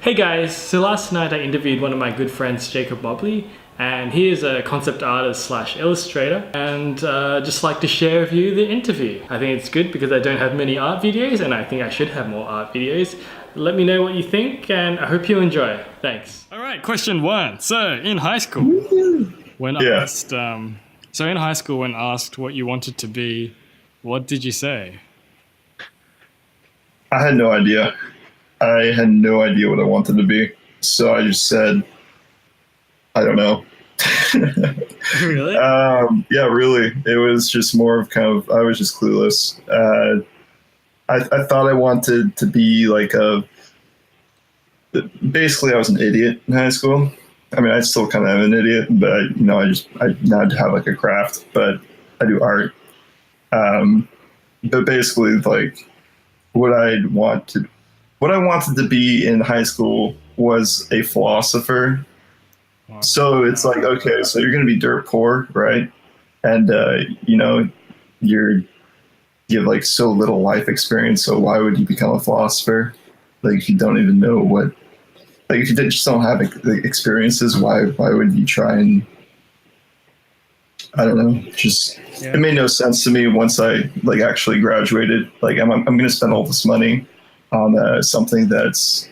Hey guys, so last night I interviewed one of my good friends, Jacob Mobley, and he is a concept artist slash illustrator, and just like to share with you the interview. I think it's good because I don't have many art videos, and I think I should have more art videos. Let me know what you think, and I hope you enjoy. Thanks. All right, question one. So in high school, when Yeah, asked, in high school when asked what you wanted to be, what did you say? I had no idea. I had no idea what I wanted to be. So I just said, I don't know. Really? Yeah, really. It was just more of I was just clueless. I thought I wanted to be like basically, I was an idiot in high school. I mean, I still kind of am an idiot, but I now have like a craft, but I do art. Um, but basically, like, what I wanted what I wanted to be in high school was a philosopher. So it's like, okay, so you're going to be dirt poor, right? And you're you have like so little life experience. So why would you become a philosopher? Like if you don't even know what, like if you just don't have the experiences, why would you try and I don't know. Just it Yeah. made no sense to me once I like actually graduated. Like I'm going to spend all this money on something that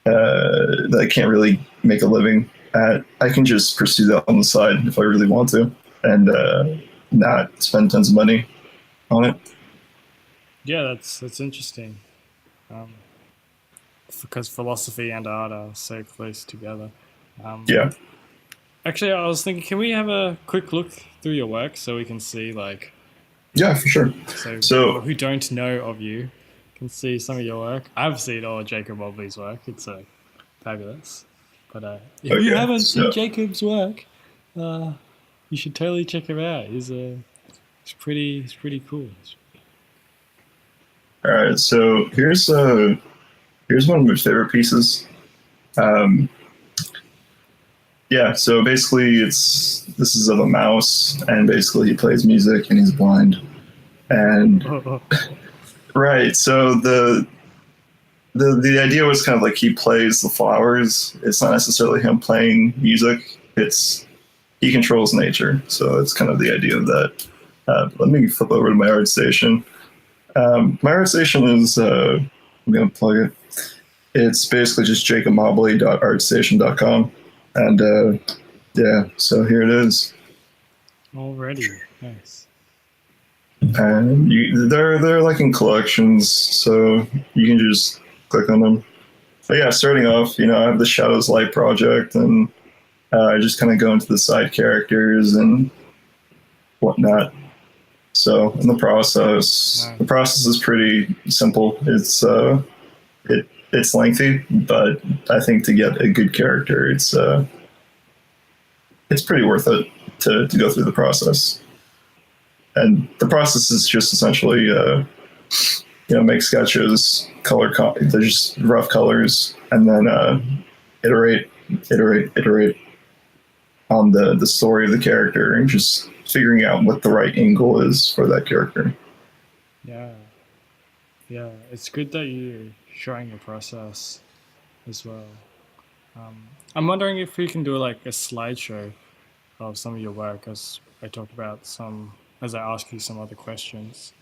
I can't really make a living at. I can just pursue that on the side if I really want to, and not spend tons of money on it. Yeah, that's interesting. Um, because philosophy and art are so close together. Um, Yeah, actually, I was thinking, can we have a quick look through your work so we can see, like, yeah, for sure. so people So who don't know of you can see some of your work. I've seen all of Jacob Mobley's work. It's fabulous. But if you okay, haven't seen so Jacob's work, uh, you should totally check him out. He's pretty cool. all right, so here's one of my favorite pieces. Um, yeah, so basically it's this is of a mouse, and basically he plays music and he's blind. And right, so the idea was kind of like he plays the flowers. It's not necessarily him playing music. It's he controls nature. So it's kind of the idea of that. Let me flip over to my art station. My art station is I'm gonna plug it. It's basically just jacobmobley.artstation.com, and yeah, so here it is. Already. Nice. And they're like in collections, so you can just click on them. But yeah, starting off, I have the Shadows Light project, and I just kind of go into the side characters and whatnot. So in the Nice. process is pretty simple. It's lengthy, but I think to get a good character, it's pretty worth it to go through the process. And the process is just essentially make sketches, they're just rough colors, and then iterate, iterate on the story of the character, and just figuring out what the right angle is for that character. Yeah. Yeah. It's good that you're showing your process as well. I'm wondering if we can do like a slideshow of some of your work as I talk about as I ask you some other questions.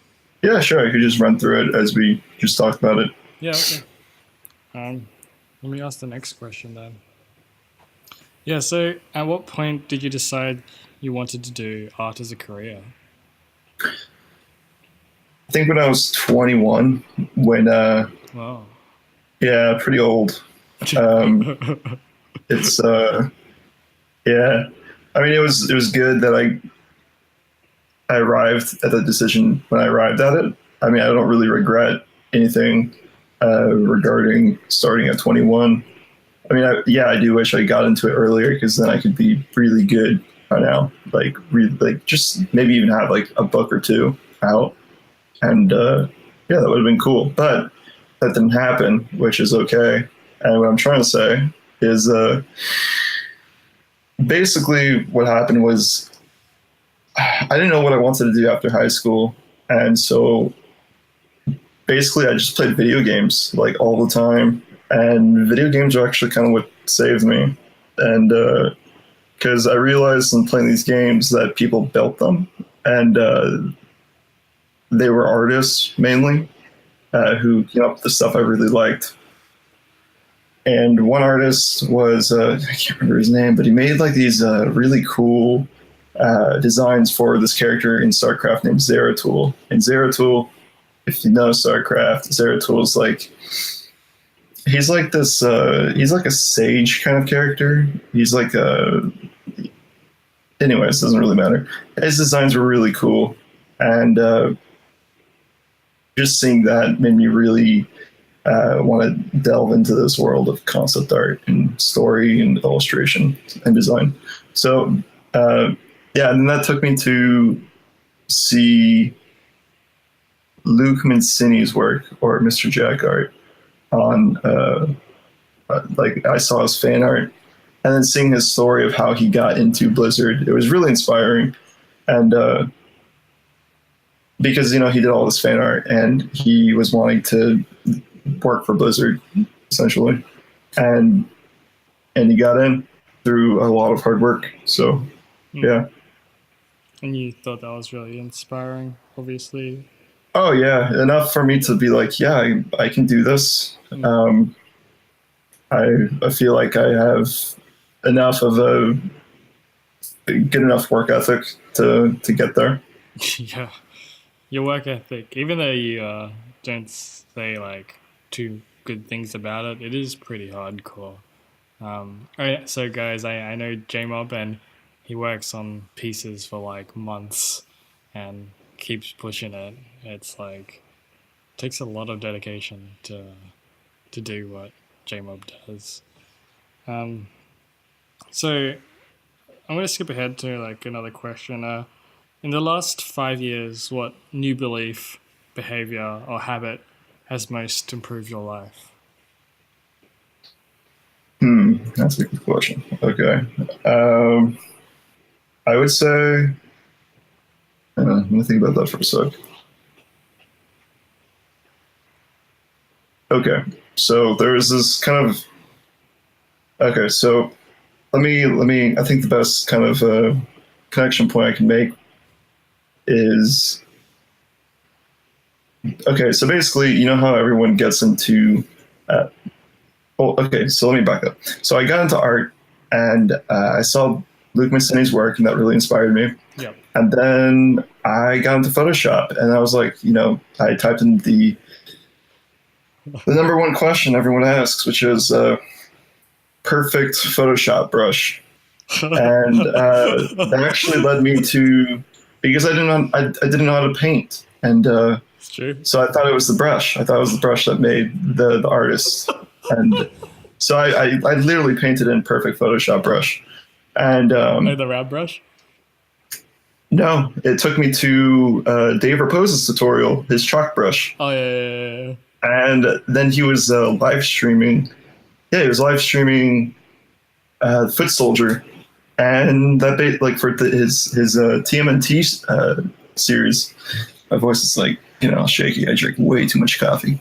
Yeah, sure. I could just run through it as we just talked about it. Yeah, okay. Um, Let me ask the next question then. Yeah, so at what point did you decide you wanted to do art as a career? I think when I was 21, when Wow. yeah, pretty old. Um, it's yeah. I mean, it was good that I arrived at the decision when I arrived at it. I mean, I don't really regret anything regarding starting at 21. I mean, yeah, I do wish I got into it earlier because then I could be really good by now. Like, really, like just maybe even have like a book or two out, and yeah, that would have been cool. But that didn't happen, which is okay. And what I'm trying to say is, basically, what happened was I didn't know what I wanted to do after high school, and so basically, I just played video games like all the time. And video games are actually kind of what saved me. And because I realized in playing these games that people built them, and they were artists mainly who came up with the stuff I really liked. And one artist was I can't remember his name, but he made like these really cool designs for this character in StarCraft named Zeratul. And Zeratul, if you know StarCraft, Zeratul is like he's like this he's like a sage kind of character. He's like a anyways, doesn't really matter. His designs were really cool, and just seeing that made me really want to delve into this world of concept art and story and illustration and design. So yeah, and then that took me to see Luke Mancini's work, or Mr. Jack art, on like I saw his fan art, and then seeing his story of how he got into Blizzard. It was really inspiring, and because he did all this fan art and he was wanting to work for Blizzard essentially, and he got in through a lot of hard work. So yeah. And you thought that was really inspiring, obviously. Oh yeah, enough for me to be like, yeah, I can do this. I feel like I have enough of a good enough work ethic to get there. Yeah, your work ethic, even though you don't say like too good things about it, it is pretty hardcore. So guys, I know J-Mob, and he works on pieces for like months and keeps pushing it. It's like takes a lot of dedication to do what J-Mob does. So I'm going to skip ahead to like another question. In the last 5 years, what new belief, behavior, or habit has most improved your life? That's a good question. Okay. I would say, let me think about that for a sec. Okay, so there's this kind of, okay, so let me, I think the best kind of connection point I can make is, okay, so basically, you know how everyone gets into, okay, so let me back up. So I got into art, and I saw Luke Mancini's work, and that really inspired me. Yep. And then I got into Photoshop, and I was like, I typed in the number one question everyone asks, which is perfect Photoshop brush. And that actually led me to, because I didn't know how to paint. And It's true. so I thought it was the brush. I thought it was the brush that made the artist. And so I literally painted in perfect Photoshop brush. And The round brush? no, it took me to Dave Raposa's tutorial, his chalk brush. Oh, yeah. And then he was live streaming. Yeah, he was live streaming Foot Soldier, and that like for his TMNT series. My voice is like shaky. I drink way too much coffee.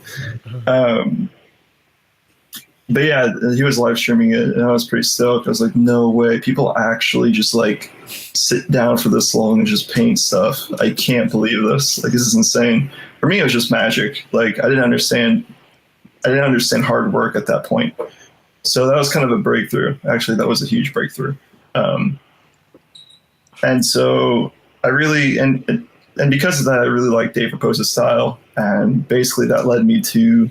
But yeah, he was live streaming it, and I was pretty stoked. I was like, no way, people actually just like sit down for this long and just paint stuff. I can't believe this. Like, this is insane. For me, it was just magic. Like, I didn't understand hard work at that point. So that was kind of a breakthrough. Actually, that was a huge breakthrough. And so I really, and because of that, I really liked Dave Raposa's style. And basically that led me to,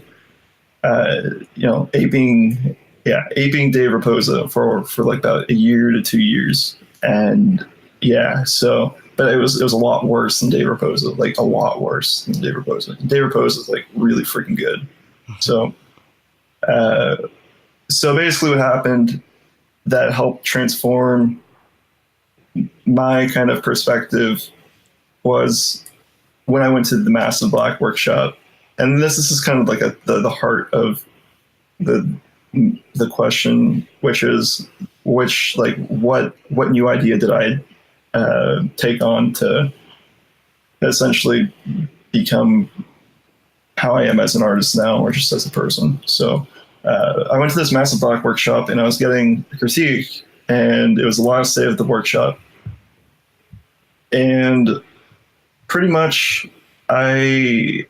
aping Dave Raposa for like about a year to 2 years. And yeah, so, but it was a lot worse than Dave Raposa, like a lot worse than Dave Raposa. Dave Raposa is like really freaking good. So, so basically what happened that helped transform my kind of perspective was when I went to the Massive Black workshop. And this is kind of like the heart of the question, which is what new idea did I take on to essentially become how I am as an artist now, or just as a person. So I went to this Massive Black workshop and I was getting a critique, and it was the last day of the workshop. And pretty much I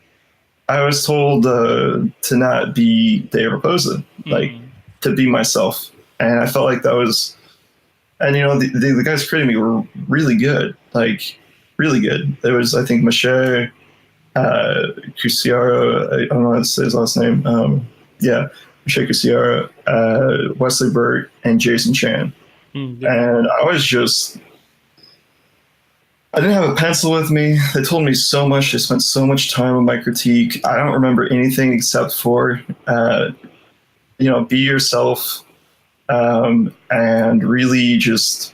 was told to not be Dave Raposa, like to be myself. And I felt like that was, and the guys creating me were really good, like really good. There was, I think, Mache Cusiara, I don't know how to say his last name. Yeah, Mache Cusiara, Wesley Burt, and Jason Chan. Yeah. And I didn't have a pencil with me. They told me so much. They spent so much time on my critique. I don't remember anything except for, be yourself, and really just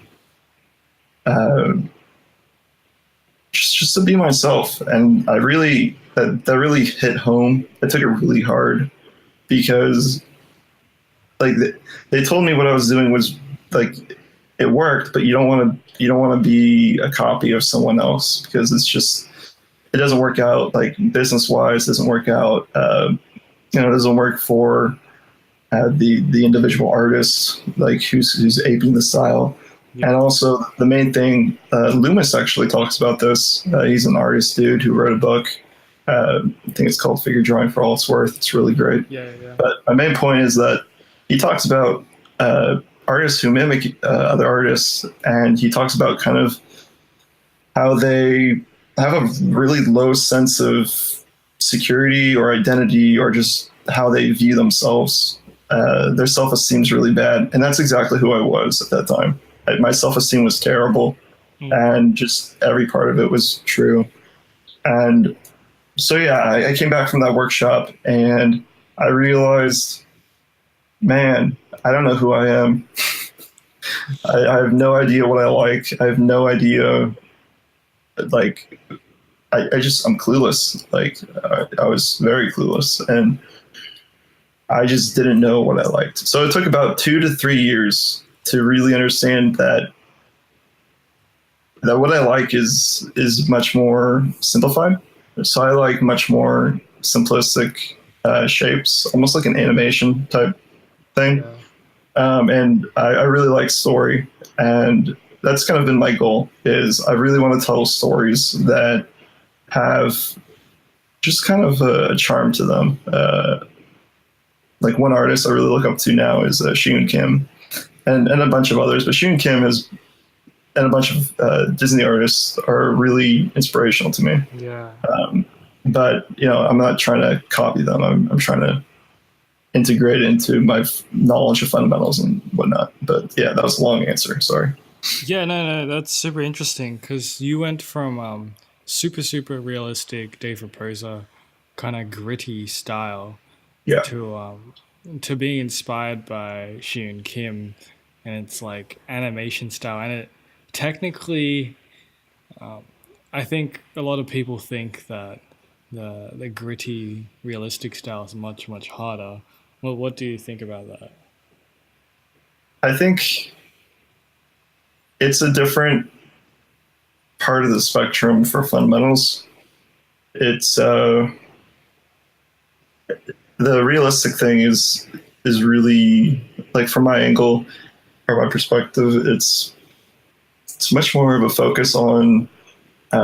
to be myself. And I really, that really hit home. I took it really hard because, like, they told me what I was doing was like, it worked, but you don't want to be a copy of someone else, because it doesn't work out, like business wise, doesn't work out. It doesn't work for the individual artist, like who's aping the style. Yeah. And also the main thing, Loomis actually talks about this. He's an artist dude who wrote a book. I think it's called Figure Drawing for All It's Worth. It's really great. Yeah. But my main point is that he talks about artists who mimic other artists, and he talks about kind of how they have a really low sense of security or identity, or just how they view themselves. Their self-esteem is really bad, and that's exactly who I was at that time. My self-esteem was terrible, and just every part of it was true. And so I came back from that workshop and I realized, man, I don't know who I am. I have no idea what I like. I have no idea. Like, I'm clueless. Like, I was very clueless, and I just didn't know what I liked. So it took about 2 to 3 years to really understand that what I like is much more simplified. So I like much more simplistic shapes, almost like an animation type thing. Yeah. And I really like story, and that's kind of been my goal. Is I really want to tell stories that have just kind of a charm to them. Like one artist I really look up to now is Shiyun Kim, and a bunch of others. But Shiyun Kim and a bunch of Disney artists are really inspirational to me. Yeah. But I'm not trying to copy them. I'm trying to integrate it into my knowledge of fundamentals and whatnot. But yeah, that was a long answer. Sorry. Yeah, no, that's super interesting, because you went from super realistic Dave Raposa, kind of gritty style, to being inspired by Shiyun Kim, and it's like animation style, and it technically, I think a lot of people think that the gritty realistic style is much harder. Well, what do you think about that? I think it's a different part of the spectrum for fundamentals. It's the realistic thing is really, like, from my angle or my perspective, it's much more of a focus on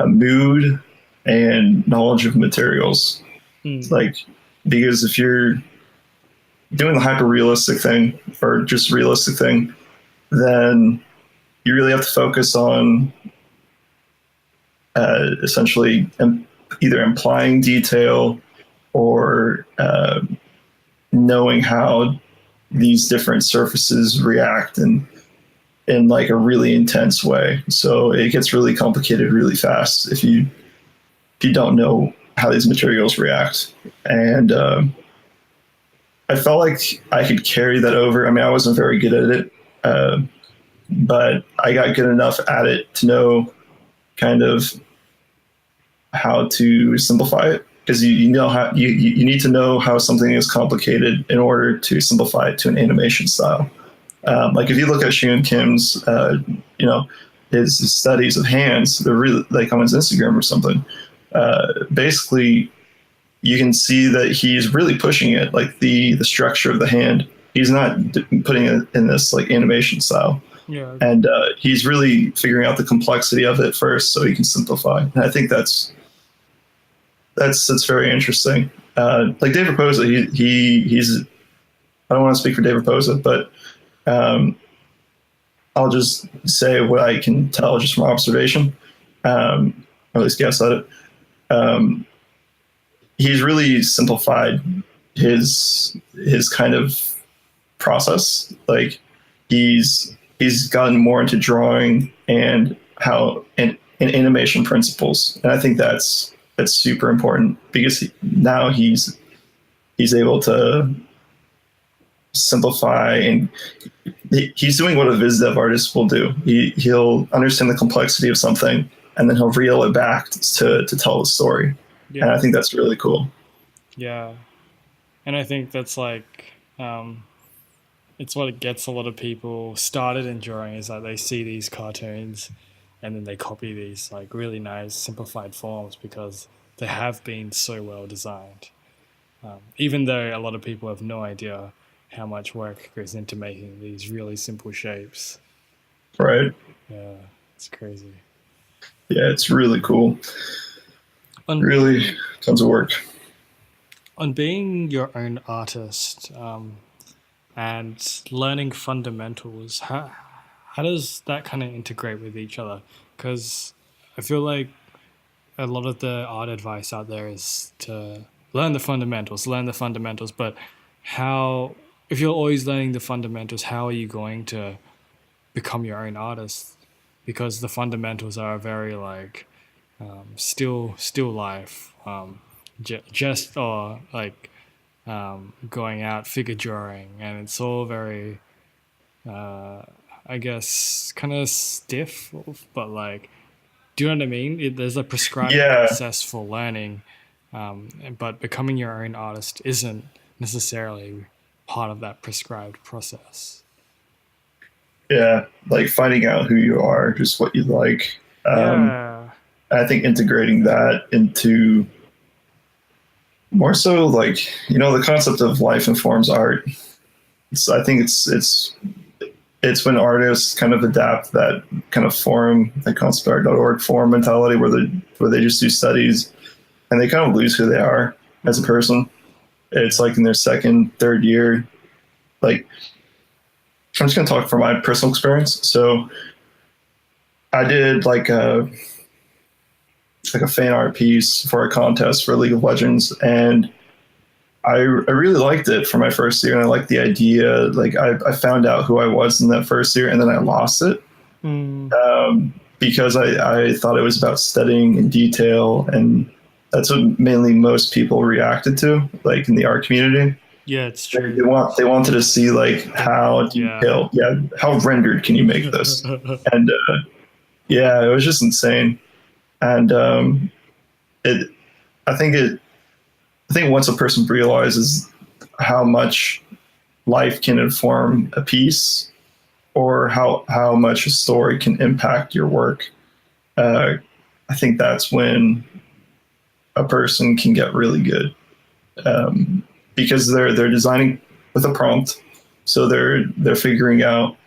mood and knowledge of materials. Like, because if you're doing the hyper realistic thing or just realistic thing, then you really have to focus on essentially either implying detail or knowing how these different surfaces react in like a really intense way. So it gets really complicated really fast if you don't know how these materials react. And I felt like I could carry that over. I mean, I wasn't very good at it, but I got good enough at it to know kind of how to simplify it, because you know how you need to know how something is complicated in order to simplify it to an animation style. Like if you look at Shiyun Kim's, his studies of hands, they're really, like, on his Instagram or something. Basically, you can see that he's really pushing it, like the structure of the hand. He's not putting it in this like animation style, Yeah. and he's really figuring out the complexity of it first, so he can simplify. And I think that's very interesting. Like David Poza, he's I don't want to speak for David Poza, but um, I'll just say what I can tell just from observation, or at least guess at it. Um, he's really simplified his kind of process. Like he's gotten more into drawing and how and animation principles, and I think that's super important because now he's able to simplify, and he's doing what a viz dev artist will do. He'll understand the complexity of something and then he'll reel it back to tell the story. Yeah. And I think that's really cool. Yeah. And I think that's like, it's what gets a lot of people started in drawing is that they see these cartoons and then they copy these like really nice simplified forms because they have been so well designed. Even though a lot of people have no idea how much work goes into making these really simple shapes. Right. Yeah, it's crazy. Yeah, it's really cool. Really tons of work. On being your own artist and learning fundamentals, how does that kind of integrate with each other? Because I feel like a lot of the art advice out there is to learn the fundamentals, but how, if you're always learning the fundamentals, how are you going to become your own artist? Because the fundamentals are very like still life, just or like going out figure drawing, and it's all very I guess kind of stiff, but like, do you know what I mean? There's a prescribed Yeah. process for learning, but becoming your own artist isn't necessarily part of that prescribed process. Yeah. Like finding out who you are, just what you like. Yeah. I think integrating that into more so like, the concept of life informs art. I think it's when artists kind of adapt that kind of forum, like conceptart.org forum mentality where they just do studies and they kind of lose who they are as a person. It's like in their second, third year. Like, I'm just going to talk from my personal experience. So I did like a fan art piece for a contest for League of Legends, and I really liked it for my first year, and I liked the idea. Like I found out who I was in that first year, and then I lost it because I thought it was about studying in detail, and that's what mainly most people reacted to, like in the art community. Yeah, it's true. They wanted to see like how detailed, how rendered can you make this, and yeah, it was just insane, and I think once a person realizes how much life can inform a piece or how much a story can impact your work, I think that's when a person can get really good, because they're designing with a prompt, so they're figuring out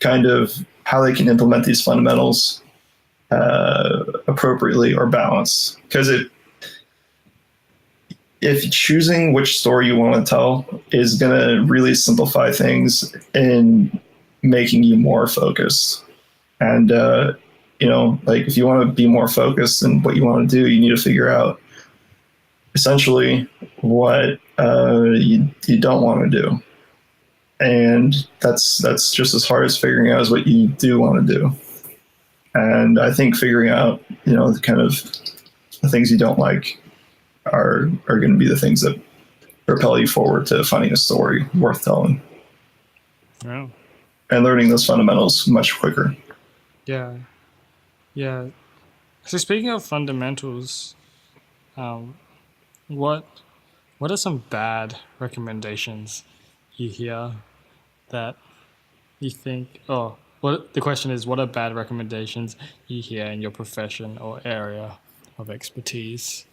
kind of how they can implement these fundamentals appropriately or balanced. Because if choosing which story you want to tell is going to really simplify things in making you more focused. And, like if you want to be more focused in what you want to do, you need to figure out essentially what you don't want to do. And that's just as hard as figuring out as what you do want to do. And I think figuring out, the kind of the things you don't like are going to be the things that propel you forward to finding a story worth telling. Yeah. And learning those fundamentals much quicker. Yeah. Yeah. So speaking of fundamentals, what are some bad recommendations you hear that you think, what the question is, what are bad recommendations you hear in your profession or area of expertise?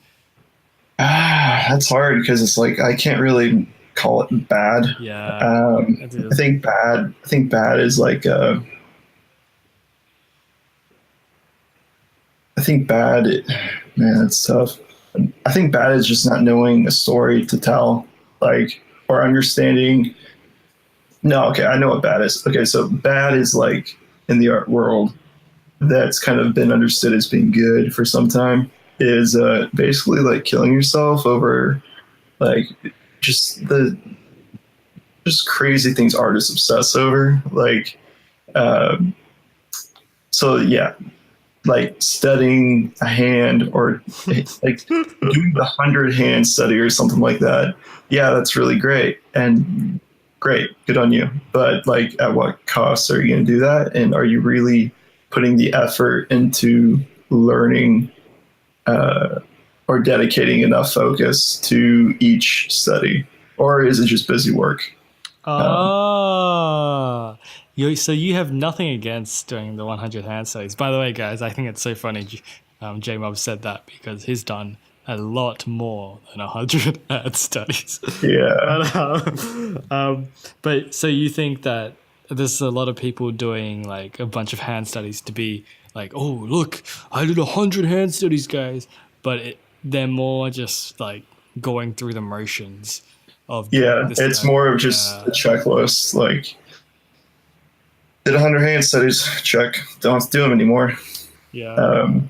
That's hard because it's like I can't really call it bad. Yeah, it I is. think bad. I think bad is like. I think bad. Man, it's tough. I think bad is just not knowing a story to tell, like or understanding. No, okay, I know what bad is. Okay, so bad is like in the art world that's kind of been understood as being good for some time is basically like killing yourself over like just the just crazy things artists obsess over um, so yeah, like studying a hand or like doing the 100 hand study or something like that. Yeah, that's really great and great, good on you. But like, at what cost are you going to do that? And are you really putting the effort into learning uh, or dedicating enough focus to each study, or is it just busy work? Um, Oh, so you have nothing against doing the 100 hand studies. By the way, guys, I think it's so funny. J-Mob said that because he's done a lot more than 100 hand studies. yeah, But so you think that there's a lot of people doing like a bunch of hand studies to be like, oh, look, I did 100 hand studies, guys. But they're more just like going through the motions of doing yeah, the it's study. more of just a Yeah. checklist. Like, did 100 hand studies, check. Don't have to do them anymore. Yeah. Um,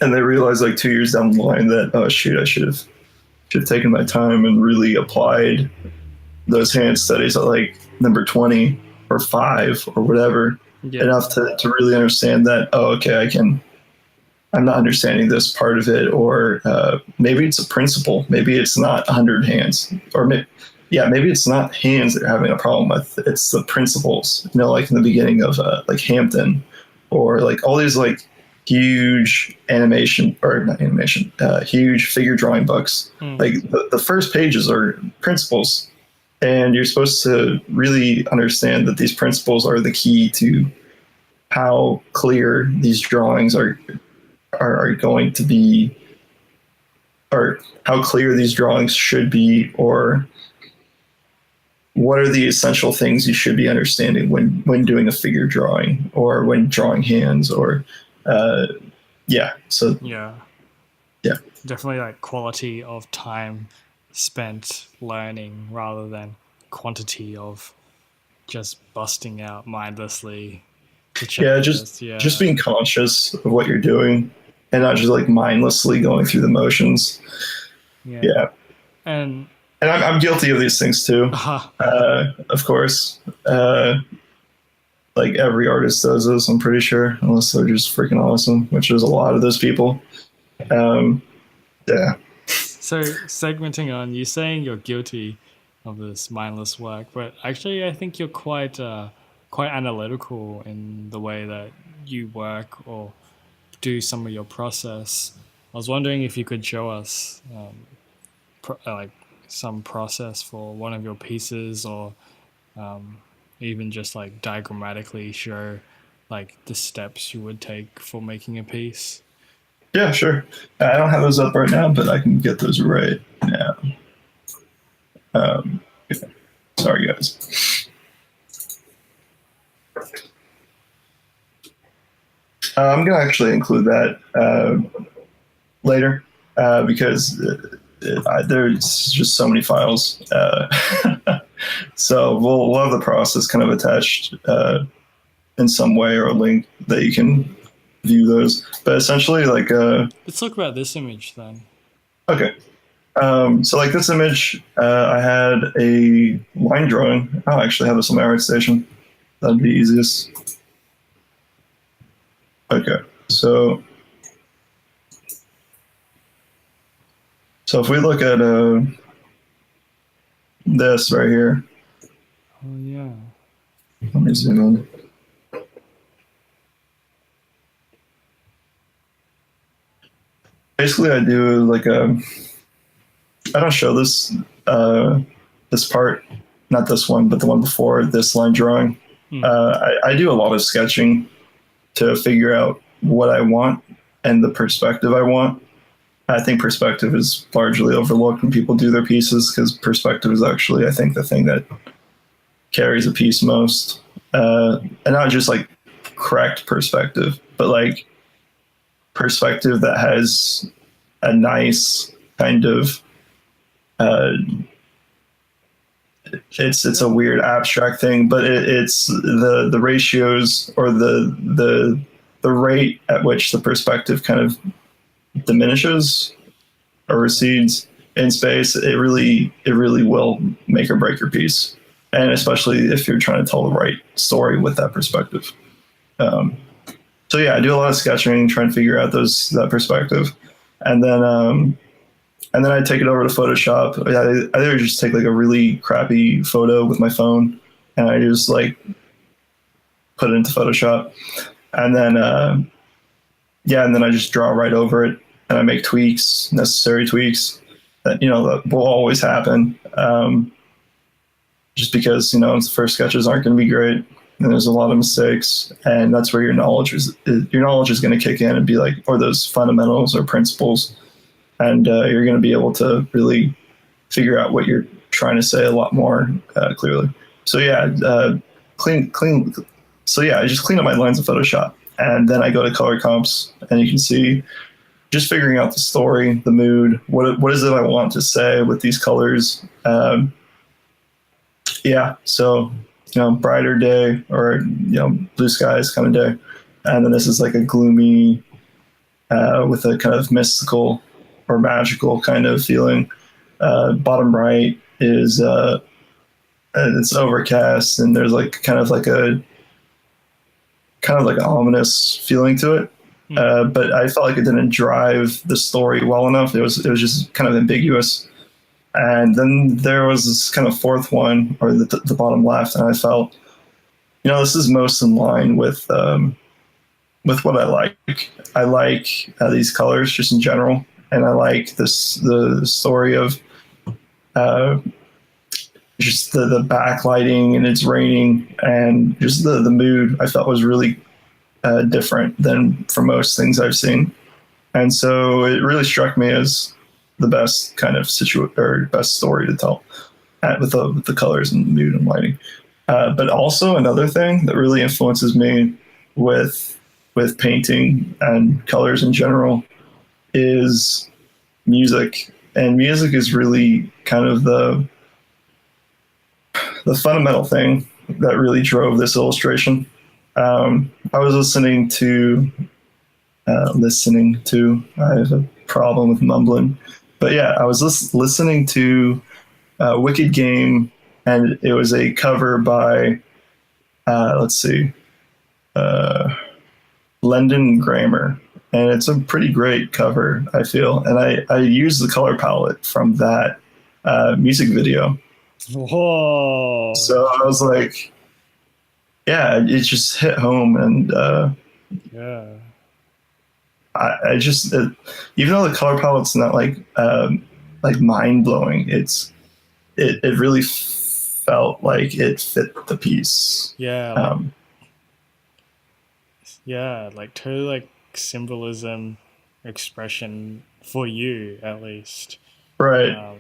and they realize like 2 years down the line that, oh shoot, I should have taken my time and really applied those hand studies at like number 20 or 5 or whatever, Yeah. enough to really understand that, oh, okay, I'm not understanding this part of it. Or maybe it's a principle, maybe it's not 100 hands, or maybe it's not hands that you're having a problem with, it's the principles, like in the beginning of like Hampton, or like all these like huge animation, or not animation, huge figure drawing books. Mm. Like the first pages are principles, and you're supposed to really understand that these principles are the key to how clear these drawings are going to be, or how clear these drawings should be, or what are the essential things you should be understanding when doing a figure drawing or when drawing hands, or uh, yeah. So Yeah. yeah, Definitely like quality of time spent learning rather than quantity of just busting out mindlessly to check yeah, the just list. just Yeah. being conscious of what you're doing and not just like mindlessly going through the motions. Yeah. Yeah, And and I'm guilty of these things too. uh, Of course, like every artist does this, I'm pretty sure, unless they're just freaking awesome, which is a lot of those people. Um, yeah, so segmenting on you saying you're guilty of this mindless work, but actually I think you're quite analytical in the way that you work or do some of your process. I was wondering if you could show us like some process for one of your pieces, or um, even just like diagrammatically show like the steps you would take for making a piece. yeah, sure. I don't have those up right now, but I can get those right now. Um, Sorry, guys. I'm gonna actually include that later because there's just so many files. So we'll have the process kind of attached in some way, or a link that you can view those. But essentially, like, Let's talk about this image then. okay. So like this image, I had a line drawing. I'll actually have this on my art station. That'd be easiest. Okay. So if we look at this right here, Oh yeah. let me zoom in. Basically, I do like I don't show this part, not this one, but the one before this line drawing. Mm. I do a lot of sketching to figure out what I want and the perspective I want. I think perspective is largely overlooked when people do their pieces, because perspective is actually, I think, the thing that carries a piece most. And not just like correct perspective, but like perspective that has a nice kind of uh, it's a weird abstract thing, but it's the ratios, or the rate at which the perspective kind of diminishes or recedes in space. It really will make or break your piece, and especially if you're trying to tell the right story with that perspective. Um, so yeah, I do a lot of sketching, trying to figure out that perspective, and then I take it over to Photoshop. I either just take like a really crappy photo with my phone, and I just like put it into Photoshop, and then and then I just draw right over it, and I make tweaks, necessary tweaks that that will always happen. Just because the first sketches aren't going to be great, and there's a lot of mistakes, and that's where your knowledge is going to kick in and be like, or those fundamentals or principles, and you're going to be able to really figure out what you're trying to say a lot more clearly. So yeah, clean. So yeah, I just clean up my lines in Photoshop, and then I go to color comps, and you can see just figuring out the story, the mood, what is it I want to say with these colors. So brighter day, or blue skies kind of day, and then this is like a gloomy with a kind of mystical or magical kind of feeling. Bottom right is it's overcast, and there's like kind of like an ominous feeling to it. But I felt like it didn't drive the story well enough. It was just kind of ambiguous. And then there was this kind of fourth one, or the bottom left, and I felt, this is most in line with what I like. I like these colors just in general, and I like the story of just the backlighting, and it's raining, and just the mood I felt was really different than for most things I've seen. And so it really struck me as the best kind of best story to tell with the colors and mood and lighting. But also another thing that really influences me with painting and colors in general is music. And music is really kind of the fundamental thing that really drove this illustration. I was listening to, I have a problem with mumbling, but yeah, I was listening to Wicked Game, and it was a cover by, London Grammar, and it's a pretty great cover, I feel, and I used the color palette from that music video. Whoa. So I was like, yeah, it just hit home, and Yeah. I just even though the color palette's not like mind blowing, it really felt like it fit the piece. Yeah. Like totally like symbolism, expression for you at least. Right.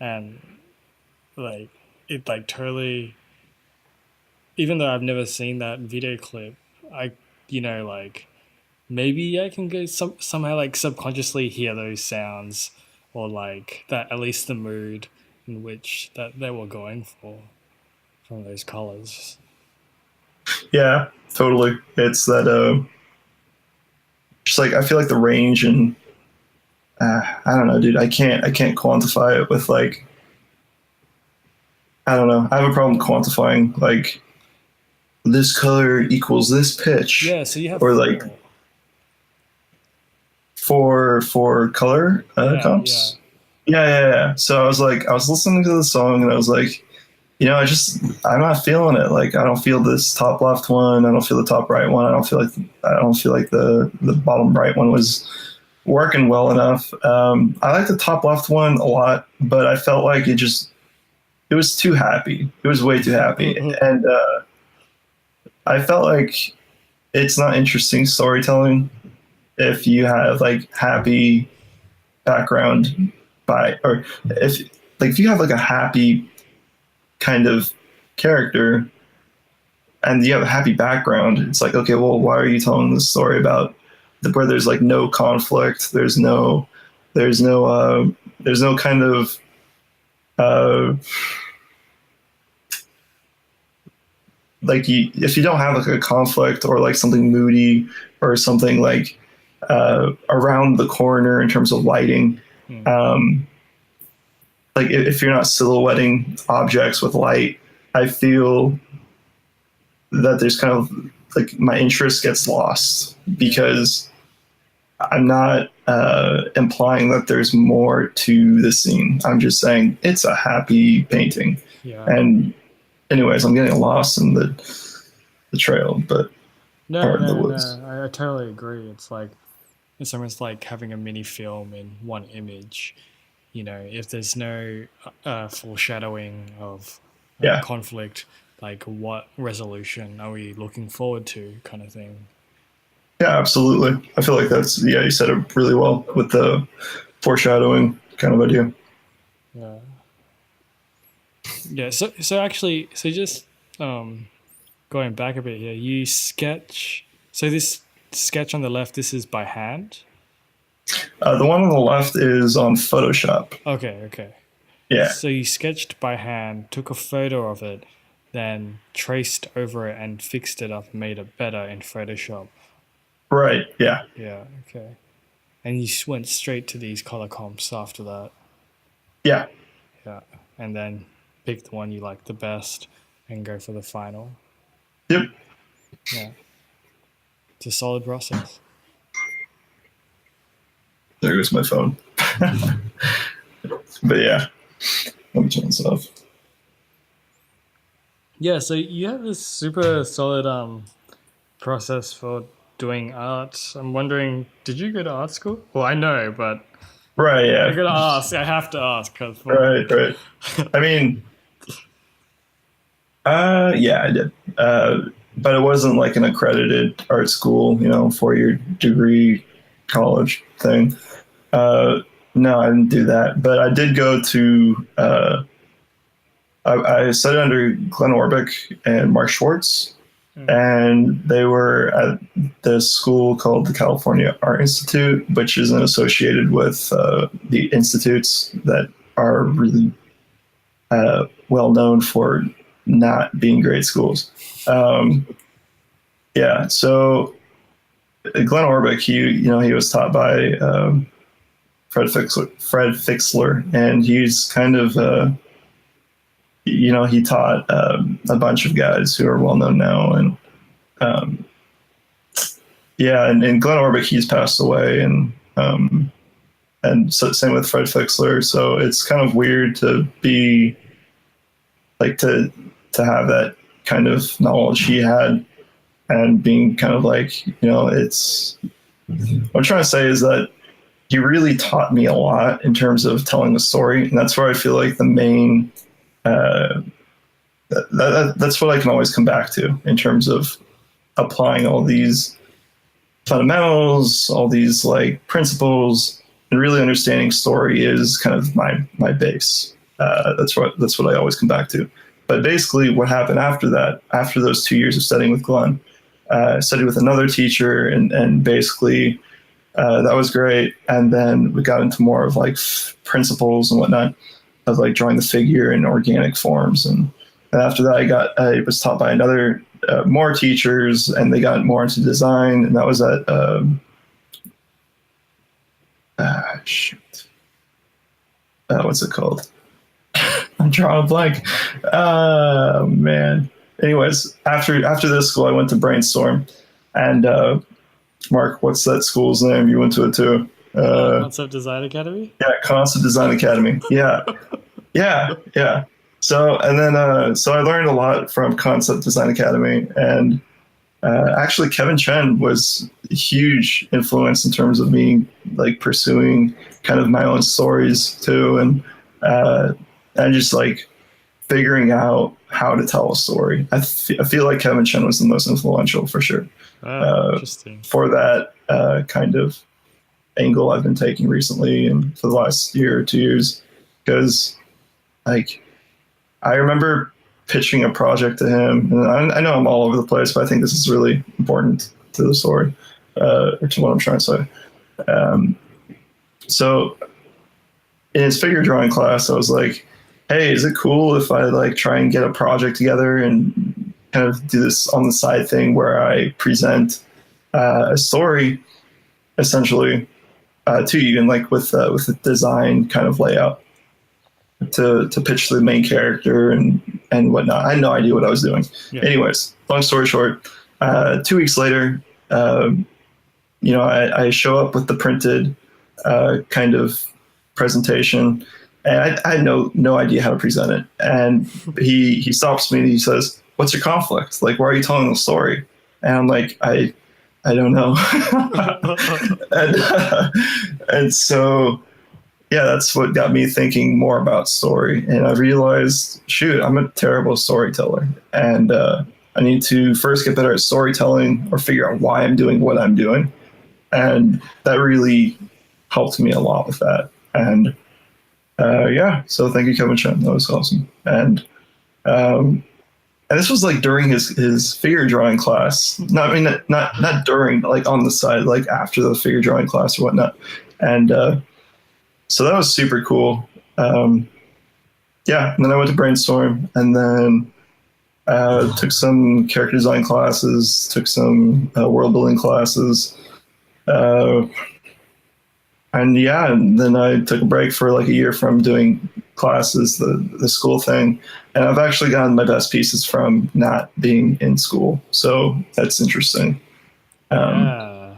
And like it like totally, even though I've never seen that video clip, I like maybe I can go somehow like subconsciously hear those sounds, or like that, at least the mood in which that they were going for from those colors. Yeah, totally. It's that just like I feel like the range, and I don't know, dude. I can't quantify it with like, I don't know. I have a problem quantifying like this color equals this pitch. Yeah, so you have or like for color comps. Yeah. So I was listening to the song, and I was like, I'm not feeling it. Like, I don't feel this top left one. I don't feel the top right one. I don't feel like the bottom right one was working well enough. I like the top left one a lot, but I felt like it was too happy. It was way too happy. And I felt like it's not interesting storytelling if you have like happy background by, or if you have like a happy kind of character and you have a happy background, it's like, okay, well, why are you telling this story about where there's like no conflict, there's no kind of uh, like if you don't have like a conflict or like something moody or something like around the corner in terms of lighting, like if you're not silhouetting objects with light, I feel that there's kind of like my interest gets lost because I'm not implying that there's more to the scene. I'm just saying it's a happy painting. Yeah. And anyways, I'm getting lost in the trail, but or in the woods. I totally agree. It's almost like having a mini film in one image. You know, if there's no foreshadowing of Yeah. conflict, like what resolution are we looking forward to, kind of thing. Yeah, absolutely. I feel like that's, yeah, you said it really well with the foreshadowing kind of idea. Yeah. Yeah. So actually, so just going back a bit here, you sketch. So this sketch on the left, this is by hand. The one on the left is on Photoshop. Okay. Okay. Yeah. So you sketched by hand, took a photo of it, then traced over it and fixed it up, made it better in Photoshop. Right. Yeah. Yeah. Okay. And you went straight to these color comps after that. Yeah. Yeah. And then pick the one you like the best and go for the final. Yep. Yeah. It's a solid process. There goes my phone. But yeah, let me turn this off. Yeah, so you have this super solid process for doing art. I'm wondering, did you go to art school? Well, I know, but Right. Yeah. I gotta ask. I have to ask. Right. Right. I mean, yeah, I did. But it wasn't like an accredited art school, 4-year degree college thing. No, I didn't do that. But I did go to, I studied under Glenn Orbeck and Mark Schwartz, and they were at this school called the California Art Institute, which isn't associated with the institutes that are really well known for not being great schools. Yeah, so Glenn Orbeck, he was taught by Fred Fixler, and he's kind of he taught a bunch of guys who are well known now, and yeah, and Glenn Orbeck, he's passed away, and so same with Fred Fixler. So it's kind of weird to be like to have that kind of knowledge he had, and being kind of like, it's what I'm trying to say is that he really taught me a lot in terms of telling the story, and that's where I feel like the main that's what I can always come back to in terms of applying all these fundamentals, all these like principles, and really understanding story is kind of my base. That's what I always come back to. But basically, what happened after that, after those 2 years of studying with Glenn, I studied with another teacher, and basically that was great. And then we got into more of like principles and whatnot of like drawing the figure in organic forms. And after that, I was taught by another more teachers, and they got more into design. And that was at what's it called? I'm drawing a blank. Oh man. Anyways, after this school, I went to Brainstorm, and Mark, what's that school's name? You went to it too. Concept Design Academy. Yeah, Concept Design Academy. Yeah, yeah. So and then so I learned a lot from Concept Design Academy, and actually Kevin Chen was a huge influence in terms of me like pursuing kind of my own stories too, and just like figuring out how to tell a story. I feel like Kevin Chen was the most influential for sure. Interesting. For that kind of angle I've been taking recently and for the last year or 2 years. Because, like, I remember pitching a project to him, and I know I'm all over the place, but I think this is really important to the story, or to what I'm trying to say. Um, so in his figure drawing class, I was like, "Hey, is it cool if I like try and get a project together and kind of do this on the side thing where I present a story essentially to you, and like with the design kind of layout to pitch the main character and whatnot." I had no idea what I was doing. Yeah. Anyways, long story short, 2 weeks later, I show up with the printed kind of presentation, and I had no idea how to present it. And he stops me and he says, "What's your conflict? Like, why are you telling the story?" And I'm like, I don't know. And so, yeah, that's what got me thinking more about story. And I realized, shoot, I'm a terrible storyteller. And I need to first get better at storytelling or figure out why I'm doing what I'm doing. And that really helped me a lot with that. And yeah, so thank you, Kevin Chen. That was awesome. And this was like during his figure drawing class. Not during, but like on the side, like after the figure drawing class or whatnot. And so that was super cool. Yeah, and then I went to Brainstorm, and then took some character design classes, took some world building classes. And yeah, and then I took a break for like a year from doing classes, the school thing. And I've actually gotten my best pieces from not being in school. So that's interesting. Yeah.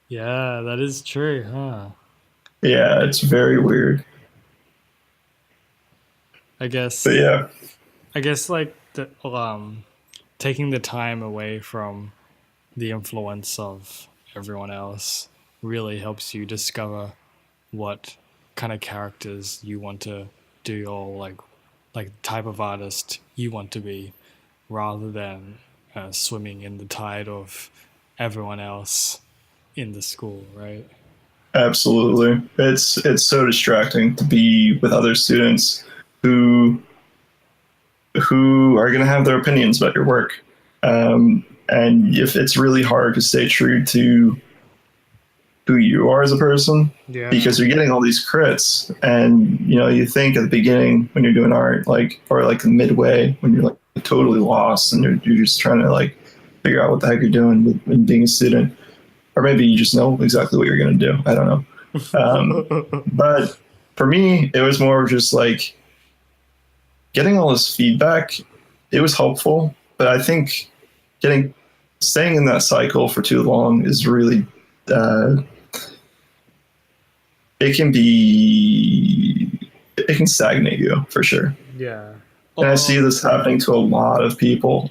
Yeah, that is true, huh? Yeah, it's very weird. I guess But yeah, I guess like taking the time away from the influence of everyone else really helps you discover what kind of characters you want to do, or like type of artist you want to be, rather than swimming in the tide of everyone else in the school, right? absolutely. It's so distracting to be with other students who are going to have their opinions about your work. And if it's really hard to stay true to who you are as a person, Yeah. because you're getting all these crits, and you think at the beginning when you're doing art, like, or like midway when you're like totally lost and you're just trying to like figure out what the heck you're doing with being a student, or maybe you just know exactly what you're going to do. I don't know. But for me, it was more of just like getting all this feedback. It was helpful, but I think staying in that cycle for too long is really it can stagnate you for sure. Yeah. And I see this happening to a lot of people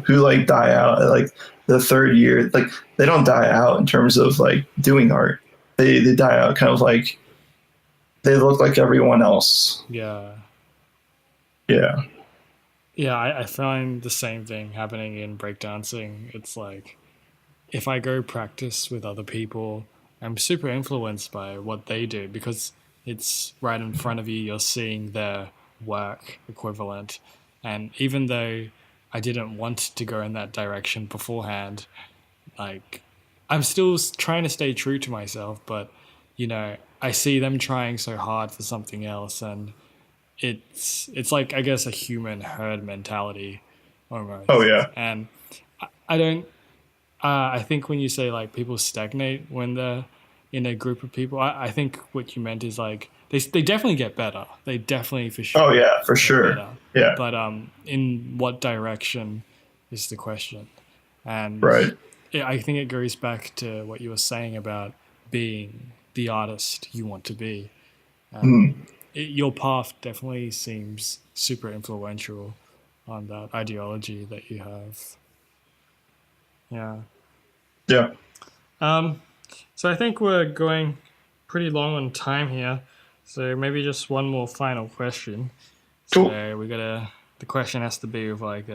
who like die out at like the third year. Like, they don't die out in terms of like doing art. They die out kind of like they look like everyone else. Yeah. Yeah. Yeah, I find the same thing happening in breakdancing. It's like if I go practice with other people, I'm super influenced by what they do because it's right in front of you. You're seeing their work equivalent. And even though I didn't want to go in that direction beforehand, like I'm still trying to stay true to myself, but I see them trying so hard for something else, and it's like, I guess, a human herd mentality almost. Oh yeah. And I don't. I think when you say like people stagnate when they're in a group of people, I think what you meant is like they definitely get better. They definitely for sure. Oh yeah, for get sure. better. Yeah. But in what direction is the question? And Right. I think it goes back to what you were saying about being the artist you want to be. Your path definitely seems super influential on that ideology that you have. Yeah. Yeah. So I think we're going pretty long on time here. So maybe just one more final question. Cool. So the question has to be with like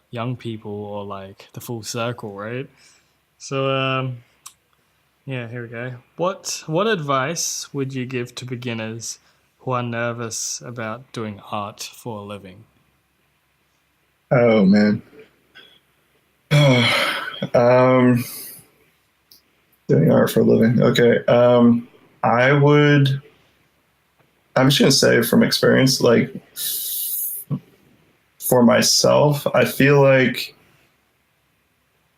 young people or like the full circle, right? So Yeah, here we go. What advice would you give to beginners who are nervous about doing art for a living? Oh man. um, doing art for a living. Okay. I would. I'm just gonna say from experience, like for myself, I feel like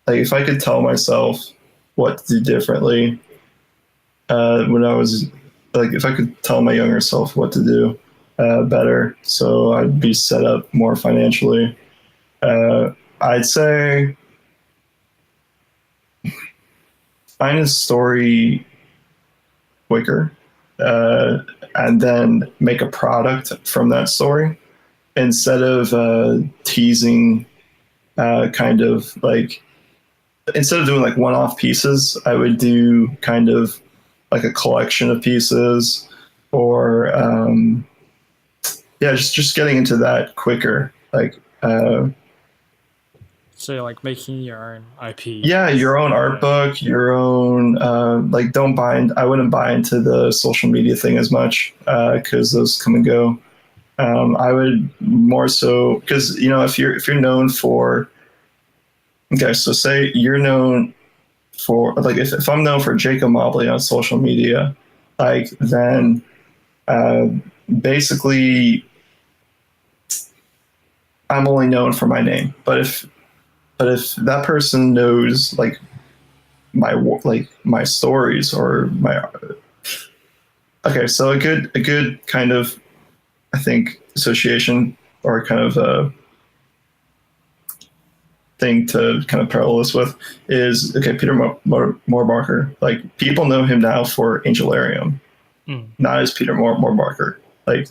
if I could tell myself what to do differently when I was like, if I could tell my younger self what to do better, so I'd be set up more financially. I'd say find a story quicker, uh, and then make a product from that story instead of teasing, kind of like instead of doing like one-off pieces, I would do kind of like a collection of pieces, or yeah, just getting into that quicker. Like So you're like making your own IP. yeah, your own art Yeah. book, your own like don't buy in, I wouldn't buy into the social media thing as much because those come and go. I would more so because if you're known for, okay, so say you're known for like if I'm known for Jacob Mobley on social media, like then uh, basically I'm only known for my name. But if that person knows like my stories or my, okay, so a good kind of, I think, association or kind of a thing to kind of parallel this with is, okay, Peter Moorbarker. Like people know him now for Angelarium, Mm. not as Peter Moorbarker. Like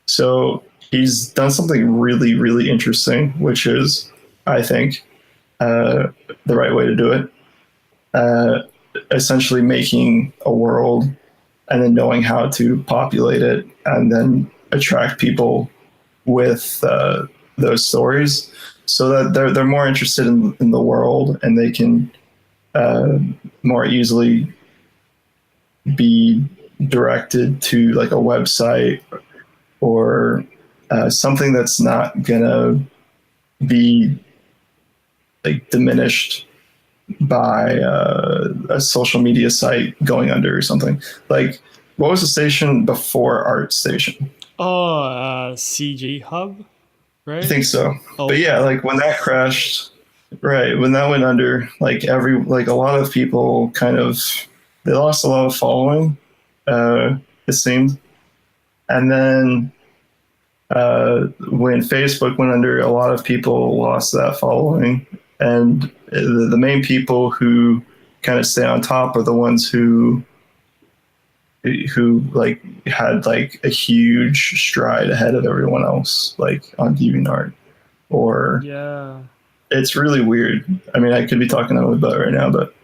so he's done something really really interesting, which is, I think, uh, the right way to do it. Uh, Essentially making a world and then knowing how to populate it and then attract people with those stories so that they're more interested in the world and they can uh, more easily be directed to like a website or something that's not gonna be like diminished by a social media site going under or something. Like, what was the station before ArtStation? Oh, CG Hub, I right? think so. But Oh, yeah, like when that crashed, right, when that went under, like a lot of people kind of, they lost a lot of following, it seemed. And then when Facebook went under, a lot of people lost that following. And the main people who kind of stay on top are the ones who like had like a huge stride ahead of everyone else, like on DeviantArt. Or yeah. it's really weird. I mean, I could be talking out of my butt right now, but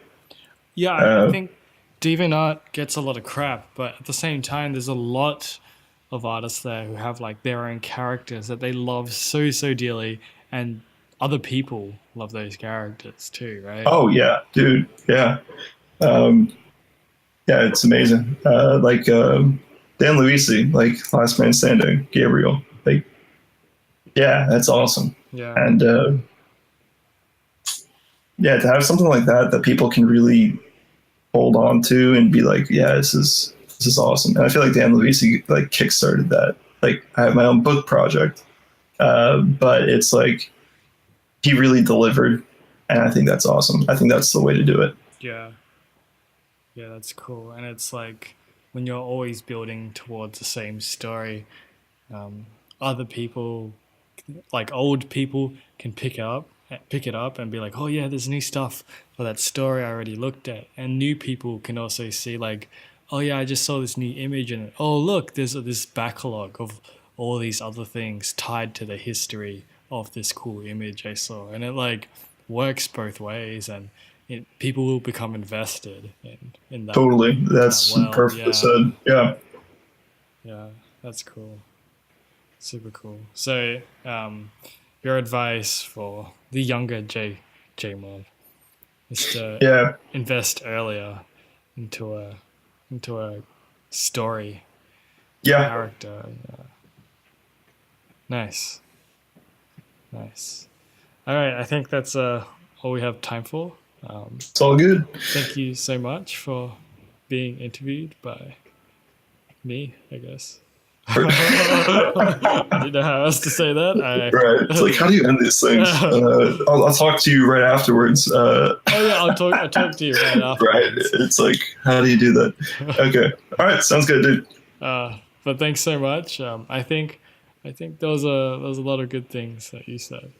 Yeah, I uh, think DeviantArt gets a lot of crap, but at the same time, there's a lot of artists there who have like their own characters that they love so, so dearly, and other people love those characters too, right? oh yeah, dude, yeah, um, yeah, it's amazing. Like Dan Luisi, like Last Man Standing, Gabriel, like yeah, that's awesome. Yeah. And yeah, to have something like that that people can really hold on to and be like, yeah, this is awesome. And I feel like Dan Luisi like kickstarted that. Like I have my own book project, but it's like he really delivered, and I think that's awesome. I think that's the way to do it. Yeah. Yeah, that's cool. And it's like when you're always building towards the same story, um, other people, like old people, can pick it up and be like, oh yeah, there's new stuff for that story I already looked at. And new people can also see like, oh yeah, I just saw this new image and oh look, there's this backlog of all these other things tied to the history of this cool image I saw. And it like works both ways and people will become invested Totally, in that that's world. perfectly Yeah, said. Yeah, yeah, that's cool. Super cool. So, your advice for the younger J Mob is to yeah, invest earlier into a story Yeah. character. Yeah. Nice. All right, I think that's all we have time for. It's all good. Thank you so much for being interviewed by me, I guess. I didn't know how else to say that. Right. It's like, how do you end these things? I'll talk to you right afterwards. Oh yeah, I'll talk to you right after. Right. It's like, how do you do that? Okay. All right. Sounds good, dude. But thanks so much. I think there was a lot of good things that you said.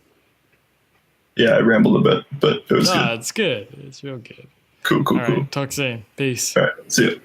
Yeah, I rambled a bit, but it was good. It's good. It's real good. Cool. All right, talk soon. Peace. All right. See you.